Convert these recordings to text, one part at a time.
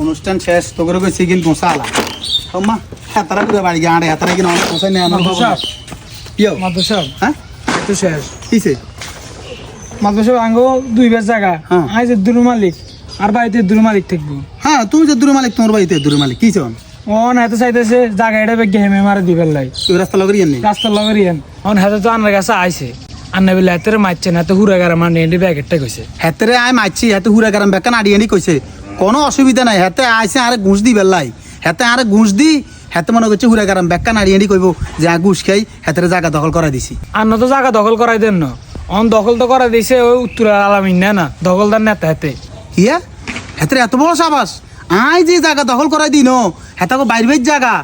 অনুষ্ঠান শেষ তো করে কইছি কিন্তু মশালা তোমা হাতারা করে বাড়ি গিয়ে আড়ে হাতারা কিনা অনেক মশাই নেই আমার বাবা পিও মাদ্রাসা হ্যাঁ তো শেষ কিসে মাদ্রাসা আঙ্গো দুই বেশ জায়গা আই যে দুরু মালিক আর বাড়িতে দুরু মালিক থাকবো হ্যাঁ তুমি যে দূর মালিক তোমার বাড়িতে দূর মালিক কি চন ও না এত চাইতেছে জায়গা এটা বেগে হেমে মারে দিবার লাই তুই রাস্তা লগরি এনে রাস্তার লগের ইয়ান অন হাতে তো আনার কাছে আইছে আন্না বিলে হাতের মারছে না তো হুরা গারা মানে এন্ডি ব্যাগেটটা কইছে হাতেরে আয় মারছি হাতে হুরা গারাম বেকান আড়ি আনি কইছে কোনো অসুবিধা নাই হাতে আইছে আরে ঘুষ দি বেলাই হাতে আরে ঘুষ দি হাতে মনে করছে হুরা গারাম বেকান আড়ি আনি কইব যে ঘুষ খাই হাতের জায়গা দখল করা দিছি আন্ন তো জায়গা দখল করাই দেন না অন দখল তো করা দিছে ওই উত্তর আলামিন না দখলদার নেতা হাতে ইয়া হাতের এত বড় সাবাস আয় যে জায়গা দখল করাই দিন হেতাকে বাইরের জায়গা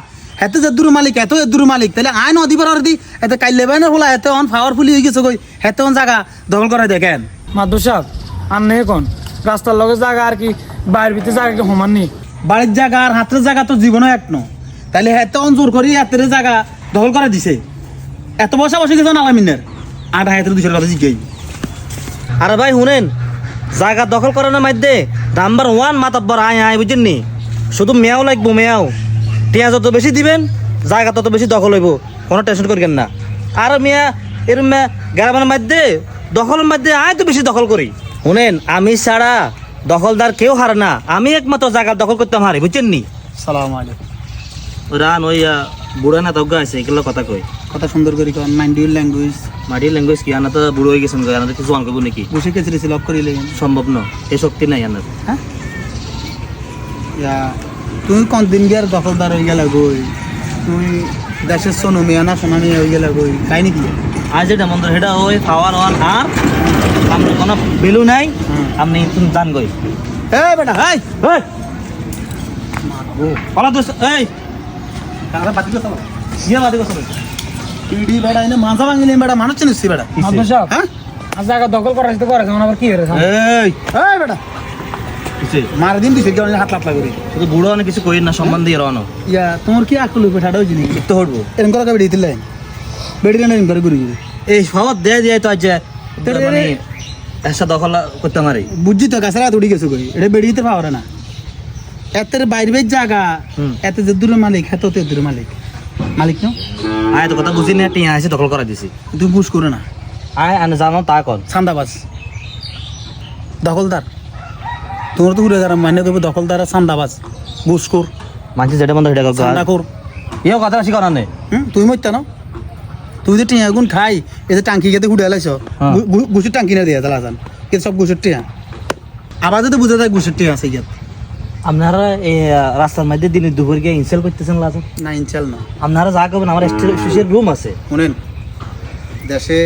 হেতে যে দূর মালিক এত দূর মালিক তাহলে আয় নদী পার দি এতে কাইলে বাইনে হলা এতে অন পাওয়ারফুলি হয়ে গেছে কই হেতে অন জায়গা দখল করাই দেখেন মাদুর সাহেব আন্নে কোন রাস্তার লগে জায়গা আর কি বাইরের ভিতরে জায়গা কি সমান নি বাড়ির জায়গা আর হাতের জায়গা তো জীবনও এক ন তাহলে হেতে অন জোর করি হাতের জায়গা দখল করে দিছে এত বসা বসে গেছে আলামিনের আর হাতের দুশোর কথা জিজ্ঞাই আরে ভাই শুনেন জায়গা দখল করানোর মধ্যে নাম্বার 1 মাতাব্বর আয় আয় বুঝছেন নি শুধু মেয়াও লাগবো মেয়াও টিয়া যত বেশি দিবেন জায়গা তত বেশি দখল হইব কোনো টেনশন করবেন না আর মিয়া এরম গ্রামের মধ্যে দখলের মধ্যে আয় তো বেশি দখল করি শুনেন আমি ছাড়া দখলদার কেউ হারে না আমি একমাত্র জায়গা দখল করতে হারি বুঝছেন নি সালাম আলাইকুম রান ওই বুড়া না তজ্ঞ আছে এগুলো কথা কই কথা সুন্দর করে কন মাইন্ডিউল ল্যাঙ্গুয়েজ মাটির ল্যাঙ্গুয়েজ কি আনা তো বুড়ো হয়ে গেছেন আনা তো কিছু অন করবো নাকি বসে কেছে রিসিভ করিলে সম্ভব না এই শক্তি নাই আনার হ্যাঁ ইয়া তুই কোন দিন গিয়ার দখলদার হয়ে গেল গই তুই দেশের সোনো মেয়া না সোনা মেয়ে হয়ে গেল গই তাই নাকি আজ যেটা মন্দির সেটা ওই পাওয়ার ওয়ান আর আপনার কোনো বেলু নাই আপনি তুমি জান গই এই বেটা হাই এই পালা দোস্ত এই কারা বাতি তো চালা ইয়ে বাদে কথা পিডি বেটা এনে মাথা ভাঙিলে বেটা মানুষ চিনিস বেটা মাদুর সাহেব হ্যাঁ আর জায়গা দখল করা তো করে যেমন আবার কি হয়েছে এই এই বেটা কিসে মার দিন দিছে কেউ হাত লাত লাগবে শুধু বুড়ো অনেক কিছু কই না সম্মান দিয়ে রানো ইয়া তোমার কি আকল বেটাটা হইছে নাকি তো হটবো এরকম করে বেড়ে দিলে বেড়ে না এরকম করে ঘুরি এই সব দিয়ে দিয়ে তো আজ মানে এসা দখল করতে পারি বুঝছি তো গাছের হাত উঠে গেছে কই এটা বেড়ে দিতে পারে না এতের বাইরের জায়গা এত যে দূরের মালিক এত তে দূরের মালিক মালিক না আয় তো কথা বুঝি না টিয়া এসে দখল করা দিছি তুই বুঝ করে না আয় আনে জানো তা কর সান্দাবাজ দখলদার তোমার তো ঘুরে গেলাম মানে করবে দখলদার আর সান্দাবাজ বুঝ কর মানুষ যেটা বন্ধ সেটা সান্দা কর ইয়েও কথা বেশি করার নেই তুই মরতে না তুই তো টিয়া গুণ খাই এতে টাঙ্কি খেতে ঘুরে এলাইছ গুছির টাঙ্কি না দিয়ে তালা যান কিন্তু সব গুছের টিয়া আবার যদি বুঝে যায় গুছের টিয়া আছে গিয়ে আপনারা এই রাস্তার মধ্যে দিনে দুপুর গিয়ে ইনসেল করতেছেন লাজা না ইনচাল না আপনারা যা করবেন আমার স্টেশন রুম আছে শুনেন দেশে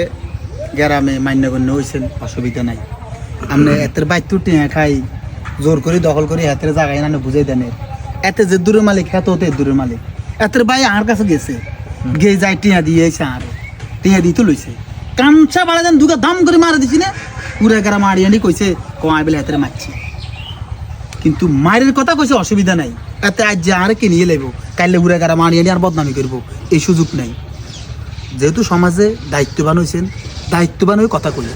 গ্রামে মান্যগণ্য হয়েছেন অসুবিধা নাই আপনি এতের বাইর টিয়া খাই জোর করে দখল করে হাতের জায়গায় না বুঝাই দেন এতে যে দূরের মালিক এত হতে দূরের মালিক এতের ভাই আর কাছে গেছে গিয়ে যাই টিয়া দিয়েছে আর টিয়া দিতে লইছে কামছা বাড়া দেন দুগা দাম করে মারা দিছি না পুরা গারা মারি আনি কইছে কমাই বেলে হাতের মারছি কিন্তু মায়ের কথা কইছে অসুবিধা নাই এতে আজ যে আর কে নিয়ে লাইব কাইলে উড়ে গারা মারি আনি আর বদনামি করবো এই সুযোগ নাই যেহেতু সমাজে দায়িত্ববান হয়েছেন দায়িত্ববান হয়ে কথা কই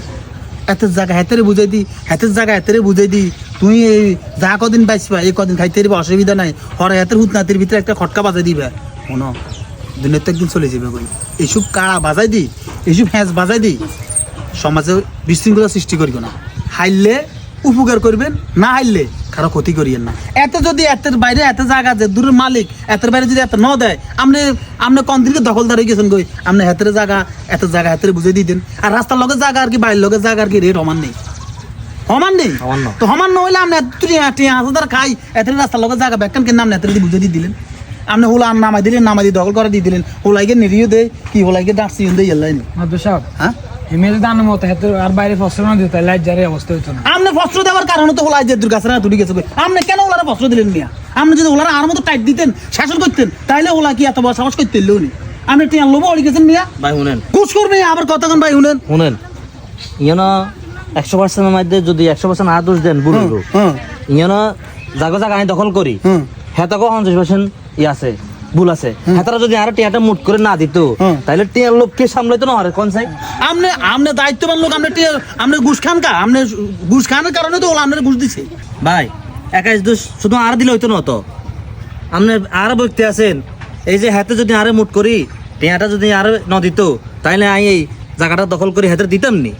এতের জায়গা হাতেরে বুঝাই দি হাতের জায়গা হাতেরে বুঝাই দি তুই এই যা কদিন বাইসবা এই কদিন খাইতে পারবা অসুবিধা নাই হরে হাতের হুতনাতির ভিতরে একটা খটকা বাজাই দিবে শোনো দিনের তো একদিন চলে যাবে কই এইসব কাড়া বাজাই দি এইসব হ্যাঁস বাজাই দি সমাজে বিশৃঙ্খলা সৃষ্টি করিব না হাইলে উপকার করবেন না হাইলে কারো ক্ষতি করিয়েন না এত যদি এতের বাইরে এত জায়গা যে দূরের মালিক এতের বাইরে যদি এত ন দেয় আপনি আপনি কোন দিনকে দখলদার হয়ে গেছেন কই আপনি হাতের জায়গা এত জায়গা হাতের বুঝে দিয়ে দেন আর রাস্তার লগে জায়গা আর কি বাইরের লগে জায়গা আর কি রেট সমান নেই সমান নেই তো সমান ন হইলে আপনি হাজার খাই এত রাস্তার লগে জায়গা ব্যাখ্যান কেন আপনি এত বুঝে দিয়ে দিলেন আপনি হোলা নামাই দিলেন নামাই দিয়ে দখল করে দিয়ে দিলেন হোলাইকে নিরিও দেয় কি হোলাইকে ডাকছি দিয়ে এলাই নি মাদুর সাহেব হ্যাঁ হিমেল দান মতো হেতু আর বাইরে ফসল না দিতে লাইট জারে অবস্থা হইতো না আপনি ফসল দেওয়ার কারণে তো হোলাই যে দুর্গাছাড়া তুলি গেছে আপনি কেন ওলারা ফসল দিলেন মিয়া আপনি যদি ওলারা আর মতো টাইট দিতেন শাসন করতেন তাইলে ওলা কি এত বড় সাহস করতে নি আপনি টিয়ান লোবো ওলি গেছেন মিয়া ভাই শুনেন ঘুষ করবে আবার কতক্ষণ ভাই শুনেন শুনেন ইয়েন 100% মধ্যে যদি 100% আর দোষ দেন বুড়ো ইয়েন জায়গা জায়গা আমি দখল করি হ্যাঁ তখন 50% ই আছে ভুল আছে হেতারা যদি আর টিয়াটা মুট করে না দিত তাহলে টিয়ার লোককে সামলাইতো না আরে কোন সাই আপনি আপনি দায়িত্ববান লোক আপনি টিয়া আপনি ঘুষ খান কা আপনি ঘুষ খানের কারণে তো ওলা আপনার ঘুষ দিছে ভাই একাই দোষ শুধু আর দিলে হইতো না তো আপনি আর ব্যক্তি আছেন এই যে হাতে যদি আরে মুট করি টিয়াটা যদি আর ন দিত তাইলে আই এই জায়গাটা দখল করে হাতে দিতাম নি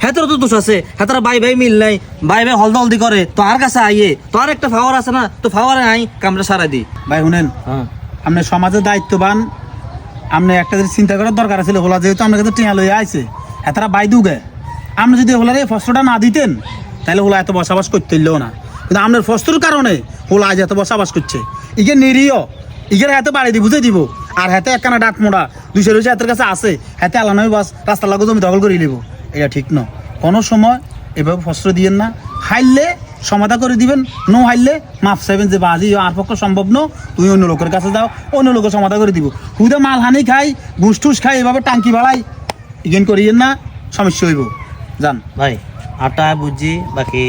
হাতেরও তো দোষ আছে হাতেরা বাই বাই মিল নাই বাই বাই হলদলদি করে তো আর কাছে আইয়ে তো আর একটা ফাওয়ার আছে না তো ফাওয়ারে আই কামড়া সারা দিই ভাই শুনেন হ্যাঁ আপনি সমাজে দায়িত্ববান আপনি একটা জিনিস চিন্তা করার দরকার ছিল হোলা যেহেতু আপনার কাছে টিয়া লইয়া আইছে এতারা বাই দুগে আপনি যদি হোলার এই ফসলটা না দিতেন তাহলে হোলা এত বসবাস করতে হইলেও না কিন্তু আপনার ফসলর কারণে হোলা আজ এত বসবাস করছে ইগে নিরীহ ইগের হাতে বাড়ি দি বুঝে দিব আর হাতে একখানা ডাক মোড়া 200 রয়েছে হাতের কাছে আছে হাতে আলানামি বাস রাস্তা লাগো জমি দখল করে নিব এটা ঠিক ন কোনো সময় এভাবে ফসল দিয়েন না হাইলে সমাধা করে দিবেন নো হাইলে মাফ চাইবেন যে বাজি আর পক্ষ সম্ভব ন তুই অন্য লোকের কাছে যাও অন্য লোকের সমাধা করে দিব হুদে মালহানি খাই ঘুষ টুস খাই এভাবে টাঙ্কি বাড়াই ইগেন করিয়েন না সমস্যা হইব জান ভাই আটা বুঝছি বাকি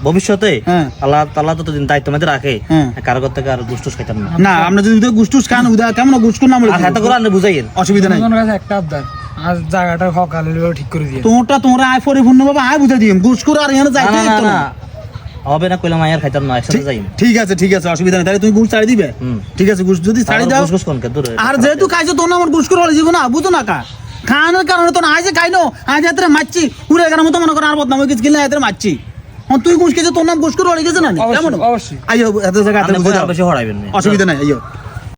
ভবিষ্যতে হ্যাঁ। আল্লাহ তাআলা তো দিন দায়িত্ব মধ্যে রাখে হ্যাঁ। কারো করতে আর গুষ্টুস খাইতাম না না আপনি যদি ঘুষ টুস খান উদা কেমন ঘুষ কোন নাম আর হাতে করে আপনি বুঝাইয়েন অসুবিধা নাই জনগণের কাছে একটা আবদার আজ জায়গাটা সকালে ঠিক করে দিয়ে তোমরা আয় পরিপূর্ণ বাবা আয় বুঝে দিম ঘুষ করে আর এখানে না যাইতে না দিত না না হবে না কইলাম আয়ার খাইতাম না একসাথে যাইম ঠিক আছে অসুবিধা নেই তাহলে তুমি ঘুষ ছাড়ি দিবে হুম। ঠিক আছে ঘুষ যদি ছাড়ি দাও গুসগুস কোন কে দূরে আর যেহেতু খাইছো তোর আমার ঘুষ করে জীবন না বুঝো না কা খাওয়ানোর কারণে তো না আজ খাইনো আজ হাতে মারছি পুরো এখানে মতো মনে করো আর বদনাম হয়ে গেছে কিনা হাতে মারছি তুই ঘুষ খেয়েছো তোর নাম ঘুষ করে গেছে না অবশ্যই, কেমন অবশ্যই। আইয়ো এত জায়গা হাতে আপনি বুঝে দাও। বেশি হড়াইবেন না অসুবিধা নাই আইয়ো